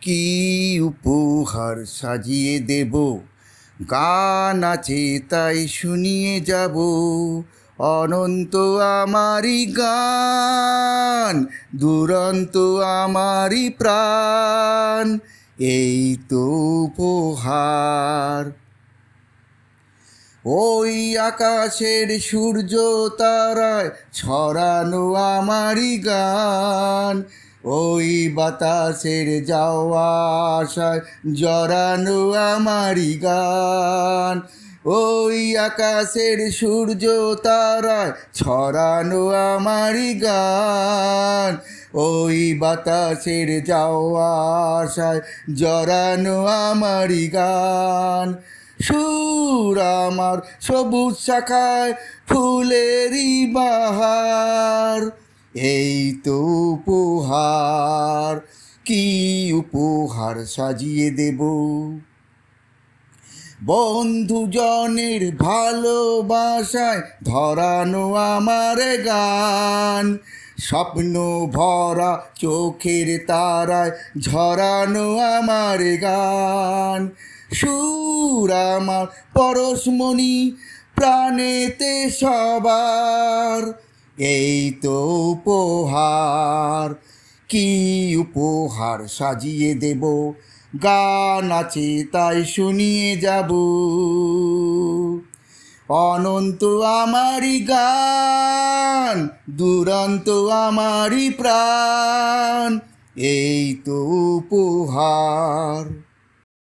কি উপহার সাজিয়ে দেব, গান আছে তাই শুনিয়ে যাব। অনন্ত আমারই গান, দুরন্ত আমারই প্রাণ, এই তো উপহার। ওই আকাশের সূর্য তারায় ছড়ানো আমারই গান, ওই বাতাসের যাওয়া আশায় জড়ানো আমারই গান। ওই আকাশের সূর্য তারায় ছড়ানো আমারই গান, ওই বাতাসের যাওয়া আশায় জড়ানো আমারই গান। সুর আমার সবুজ শাখায় ফুলেরই বাহার, এই তো উপহার। কি উপহার সাজিয়ে দেব, বন্ধুজনের ভালোবাসায় ধরানো আমার গান, স্বপ্ন ভরা চোখের তারায় ঝরানো আমার গান। সুর আমার পরশমণি প্রাণেতে সবার, এই তো উপহার। কি উপহার সাজিয়ে দেব, গান আছে তাই শুনিয়ে যাব। অনন্ত আমারই গান, দুরন্ত আমারই প্রাণ, এই তো উপহার।